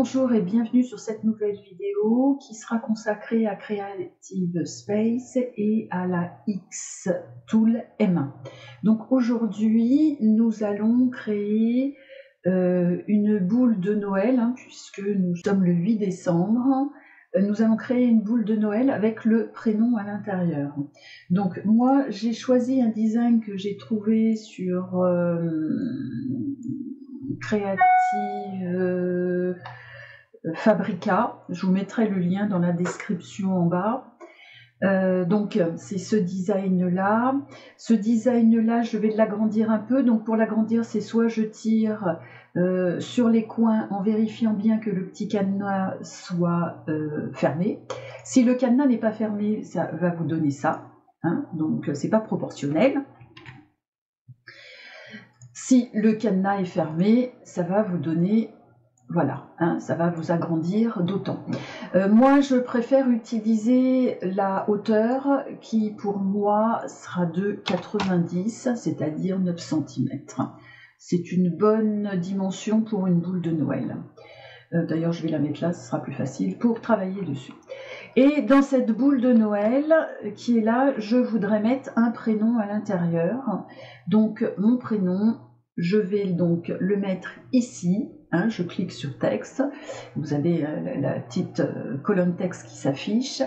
Bonjour et bienvenue sur cette nouvelle vidéo qui sera consacrée à Creative Space et à la Xtool M1. Donc aujourd'hui, nous allons créer une boule de Noël, puisque nous sommes le 8 décembre. Nous allons créer une boule de Noël avec le prénom à l'intérieur. Donc moi, j'ai choisi un design que j'ai trouvé sur Creative Fabrica. Je vous mettrai le lien dans la description en bas. Donc c'est ce design là. Ce design là, je vais l'agrandir un peu. Donc pour l'agrandir, c'est soit je tire sur les coins en vérifiant bien que le petit cadenas soit fermé. Si le cadenas n'est pas fermé, ça va vous donner ça. Donc c'est pas proportionnel. Si le cadenas est fermé, ça va vous donner, voilà, ça va vous agrandir d'autant. Moi, je préfère utiliser la hauteur qui, pour moi, sera de 90, c'est-à-dire 9 cm. C'est une bonne dimension pour une boule de Noël. D'ailleurs, je vais la mettre là, ce sera plus facile pour travailler dessus. Et dans cette boule de Noël qui est là, je voudrais mettre un prénom à l'intérieur. Donc, mon prénom, je vais donc le mettre ici. Je clique sur texte, vous avez la petite colonne texte qui s'affiche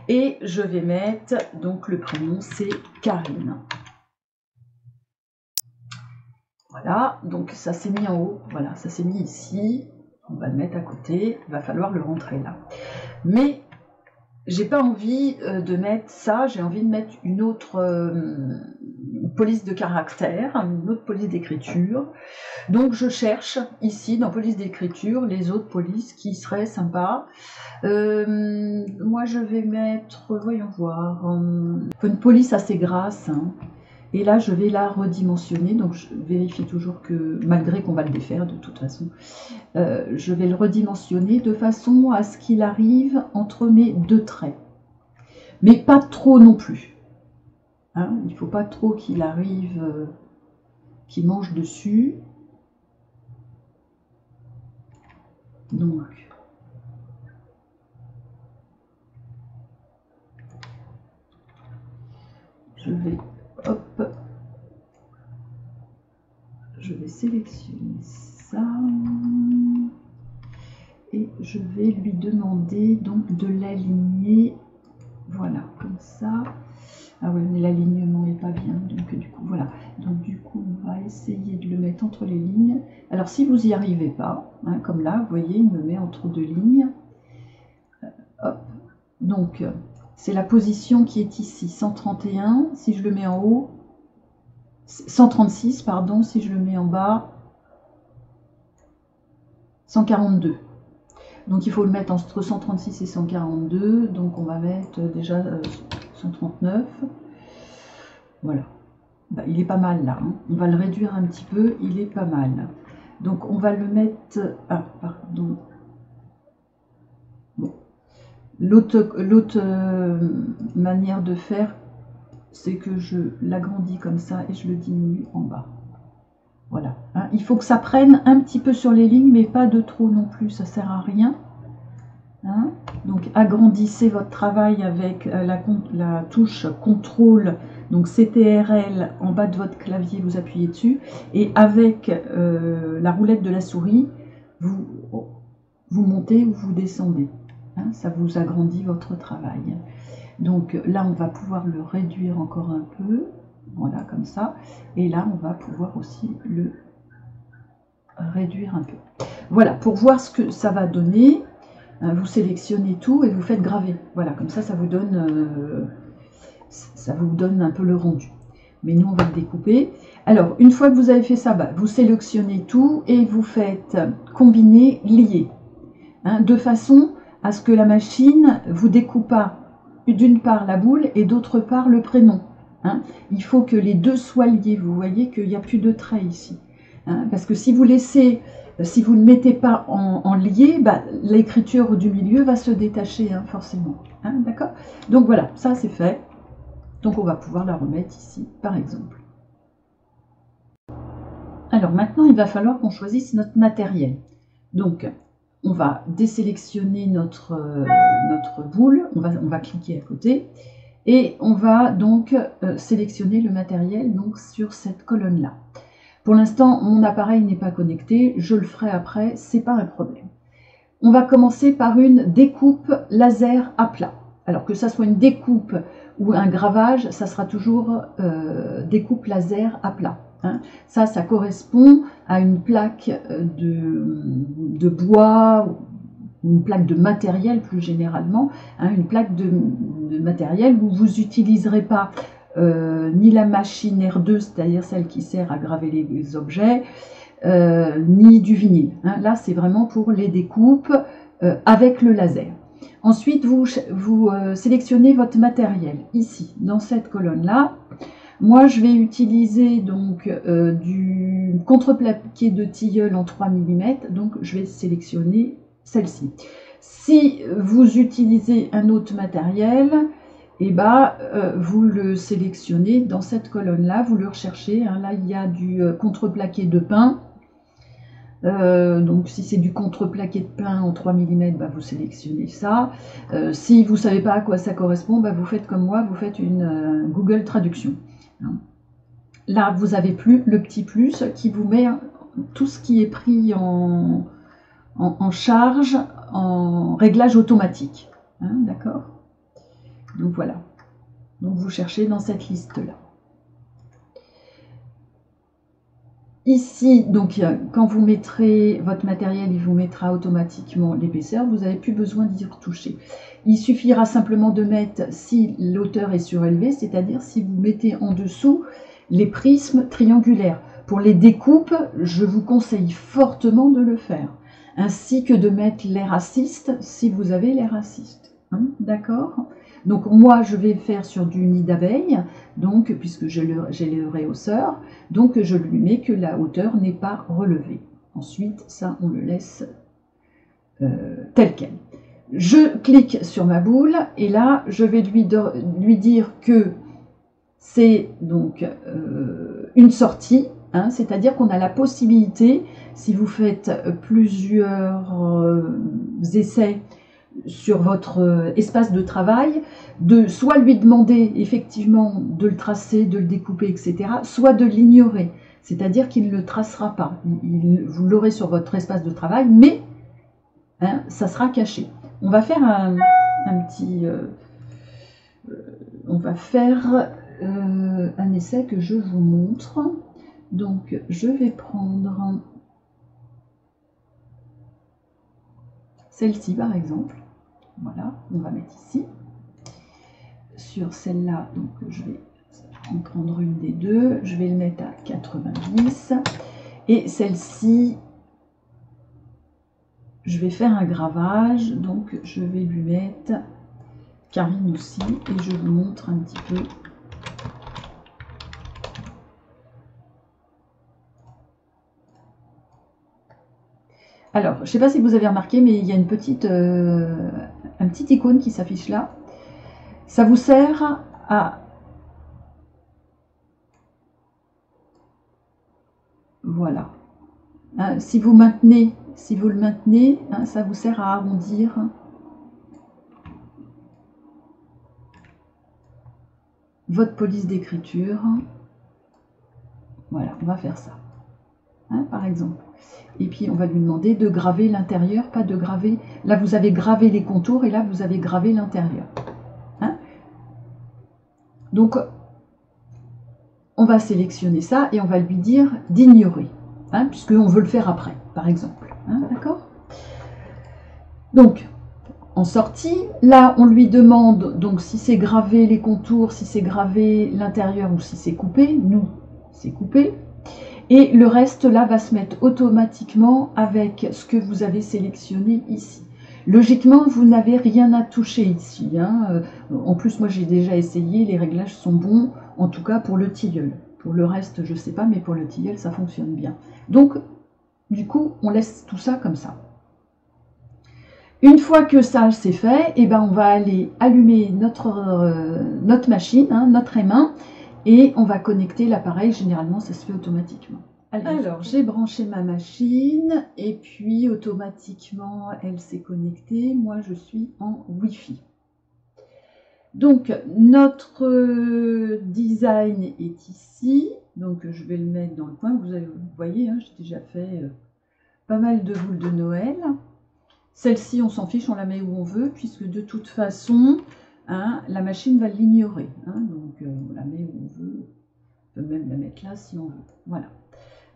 et je vais mettre, donc le prénom c'est Karine. Voilà, donc ça s'est mis en haut, voilà, ça s'est mis ici, on va le mettre à côté, il va falloir le rentrer là. Mais j'ai pas envie de mettre ça, j'ai envie de mettre une autre police de caractère, une autre police d'écriture. Donc je cherche ici dans police d'écriture les autres polices qui seraient sympas. Moi je vais mettre, voyons voir, une police assez grasse. Et là je vais la redimensionner, donc je vérifie toujours que, malgré qu'on va le défaire de toute façon, je vais le redimensionner de façon à ce qu'il arrive entre mes deux traits. Mais pas trop non plus. Il ne faut pas trop qu'il arrive, qu'il mange dessus. Donc, je vais, hop, je vais sélectionner ça et je vais lui demander donc de l'aligner, voilà, comme ça. Ah oui, mais l'alignement n'est pas bien, donc du coup, voilà. Donc du coup, on va essayer de le mettre entre les lignes. Alors si vous n'y arrivez pas, comme là, vous voyez, il me met entre deux lignes. Hop, donc c'est la position qui est ici, 131, si je le mets en haut, 136, pardon, si je le mets en bas, 142. Donc il faut le mettre entre 136 et 142, donc on va mettre déjà 139. Voilà. Il est pas mal là, on va le réduire un petit peu, il est pas mal. Donc on va le mettre, pardon. Bon. L'autre manière de faire, c'est que je l'agrandis comme ça et je le diminue en bas. Voilà. Il faut que ça prenne un petit peu sur les lignes, mais pas de trop non plus, ça sert à rien. Donc agrandissez votre travail avec la touche contrôle, donc CTRL en bas de votre clavier, vous appuyez dessus, et avec la roulette de la souris, vous montez ou vous descendez. Ça vous agrandit votre travail. Donc là, on va pouvoir le réduire encore un peu, voilà, comme ça. Et là, on va pouvoir aussi le réduire un peu. Voilà, pour voir ce que ça va donner, vous sélectionnez tout et vous faites graver. Voilà, comme ça, ça vous donne un peu le rendu. Mais nous, on va le découper. Alors, une fois que vous avez fait ça, vous sélectionnez tout et vous faites combiner, lier. De façon à ce que la machine vous découpe pas d'une part la boule et d'autre part le prénom. Il faut que les deux soient liés. Vous voyez qu'il n'y a plus de trait ici. Parce que si vous laissez, si vous ne mettez pas en lié, l'écriture du milieu va se détacher forcément. D'accord? Donc voilà, ça c'est fait. Donc on va pouvoir la remettre ici, par exemple. Alors maintenant, il va falloir qu'on choisisse notre matériel. Donc, on va désélectionner notre boule, on va cliquer à côté, et on va donc sélectionner le matériel donc, sur cette colonne-là. Pour l'instant, mon appareil n'est pas connecté, je le ferai après, c'est pas un problème. On va commencer par une découpe laser à plat. Alors que ça soit une découpe ou un gravage, ça sera toujours découpe laser à plat. Hein. Ça correspond à une plaque de bois, une plaque de matériel plus généralement, hein, une plaque de matériel où vous n'utiliserez pas ni la machine R2, c'est-à-dire celle qui sert à graver les objets, ni du vinyle. Hein. Là, c'est vraiment pour les découpes avec le laser. Ensuite, vous sélectionnez votre matériel ici, dans cette colonne-là. Moi, je vais utiliser donc du contreplaqué de tilleul en 3 mm, donc je vais sélectionner celle-ci. Si vous utilisez un autre matériel, et vous le sélectionnez dans cette colonne-là, vous le recherchez. Hein, là, il y a du contreplaqué de pin. Donc, si c'est du contreplaqué de pin en 3 mm, vous sélectionnez ça. Si vous ne savez pas à quoi ça correspond, vous faites comme moi, vous faites une Google Traduction. Hein. Là, vous avez le petit plus qui vous met tout ce qui est pris en charge, en réglage automatique. Hein, d'accord ? Donc voilà, donc vous cherchez dans cette liste-là. Ici, donc quand vous mettrez votre matériel, il vous mettra automatiquement l'épaisseur, vous n'avez plus besoin d'y retoucher. Il suffira simplement de mettre, si l'hauteur est surélevée, c'est-à-dire si vous mettez en dessous les prismes triangulaires. Pour les découpes, je vous conseille fortement de le faire, ainsi que de mettre l'air assist si vous avez l'air assist. Hein, d'accord ? Donc moi je vais faire sur du nid d'abeille, donc puisque j'ai le réhausseur, donc je lui mets que la hauteur n'est pas relevée. Ensuite ça on le laisse tel quel. Je clique sur ma boule et là je vais lui dire que c'est donc une sortie, hein, c'est-à-dire qu'on a la possibilité, si vous faites plusieurs essais sur votre espace de travail, de soit lui demander effectivement de le tracer, de le découper, etc., soit de l'ignorer, c'est-à-dire qu'il ne le tracera pas. Vous l'aurez sur votre espace de travail, mais hein, ça sera caché. On va faire un petit... on va faire un essai que je vous montre. Donc, je vais prendre celle-ci par exemple. Voilà, on va mettre ici. Sur celle-là, donc je vais en prendre une des deux. Je vais le mettre à 90. Et celle-ci, je vais faire un gravage. Donc je vais lui mettre Karine aussi. Et je vous montre un petit peu. Alors, je ne sais pas si vous avez remarqué, mais il y a une petite, un petit icône qui s'affiche là. Ça vous sert à... Voilà. Hein, si vous le maintenez, hein, ça vous sert à arrondir. Votre police d'écriture. Voilà, on va faire ça. Hein, par exemple. Et puis on va lui demander de graver l'intérieur, pas de graver... Là vous avez gravé les contours et là vous avez gravé l'intérieur. Hein? Donc on va sélectionner ça et on va lui dire d'ignorer, hein, puisqu'on veut le faire après, par exemple. Hein, d'accord? Donc en sortie, là on lui demande donc si c'est gravé les contours, si c'est gravé l'intérieur ou si c'est coupé. Nous, c'est coupé. Et le reste, là, va se mettre automatiquement avec ce que vous avez sélectionné ici. Logiquement, vous n'avez rien à toucher ici. Hein. En plus, moi, j'ai déjà essayé. Les réglages sont bons, en tout cas pour le tilleul. Pour le reste, je ne sais pas, mais pour le tilleul, ça fonctionne bien. Donc, du coup, on laisse tout ça comme ça. Une fois que ça, c'est fait, eh ben, on va aller allumer notre machine, hein, notre aimant, et on va connecter l'appareil. Généralement, ça se fait automatiquement. Alors, j'ai branché ma machine et puis automatiquement, elle s'est connectée. Moi, je suis en Wi-Fi. Donc, notre design est ici. Donc, je vais le mettre dans le coin. Vous voyez, hein, j'ai déjà fait pas mal de boules de Noël. Celle-ci, on s'en fiche, on la met où on veut, puisque de toute façon, hein, la machine va l'ignorer. Hein, donc, on la met où on veut. On peut même la mettre là si on veut. Voilà.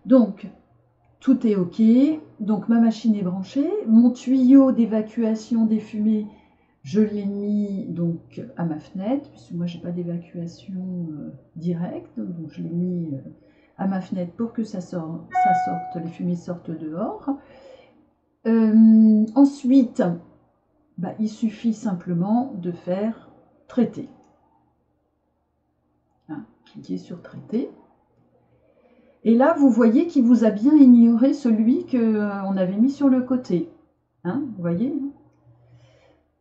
Donc, tout est OK. Donc, ma machine est branchée. Mon tuyau d'évacuation des fumées, je l'ai mis donc à ma fenêtre, puisque moi, j'ai pas d'évacuation directe. Donc, je l'ai mis à ma fenêtre pour que ça sorte, les fumées sortent dehors. Ensuite, bah, il suffit simplement de faire traiter. Hein, cliquez sur traiter. Et là, vous voyez qu'il vous a bien ignoré celui qu'on avait mis sur le côté. Hein, vous voyez?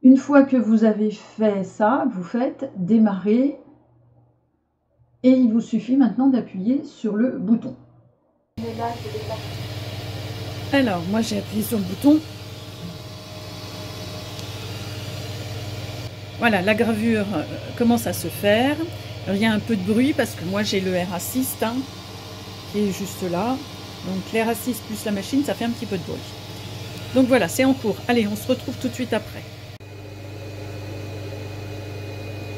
Une fois que vous avez fait ça, vous faites démarrer. Et il vous suffit maintenant d'appuyer sur le bouton. Alors, moi j'ai appuyé sur le bouton. Voilà, la gravure commence à se faire. Alors, il y a un peu de bruit parce que moi j'ai le Air Assist hein, qui est juste là. Donc l'Air Assist plus la machine, ça fait un petit peu de bruit. Donc voilà, c'est en cours. Allez, on se retrouve tout de suite après.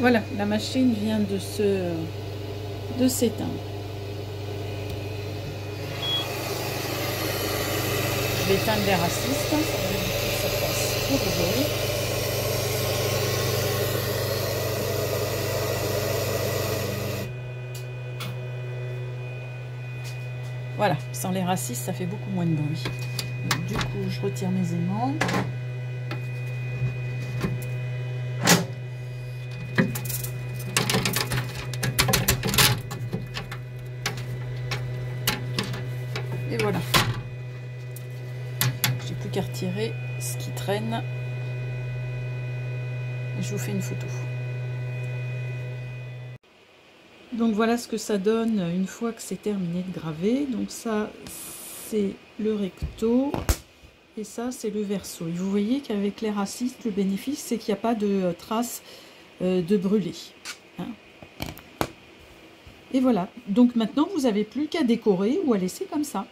Voilà, la machine vient de s'éteindre. Je vais éteindre l'Air Assist, ça va éviter que ça fasse trop de bruit. Voilà, sans l'Air Assist, ça fait beaucoup moins de bruit. Donc, du coup, je retire mes aimants. Et voilà. J'ai plus qu'à retirer ce qui traîne. Et je vous fais une photo. Donc voilà ce que ça donne une fois que c'est terminé de graver. Donc ça, c'est le recto. Et ça, c'est le verso. Et vous voyez qu'avec l'Air Assist, le bénéfice, c'est qu'il n'y a pas de traces de brûlé. Hein. Et voilà. Donc maintenant, vous n'avez plus qu'à décorer ou à laisser comme ça.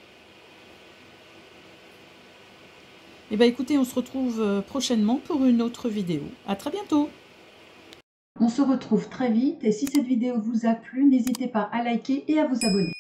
Et bien écoutez, on se retrouve prochainement pour une autre vidéo. À très bientôt. On se retrouve très vite et si cette vidéo vous a plu, n'hésitez pas à liker et à vous abonner.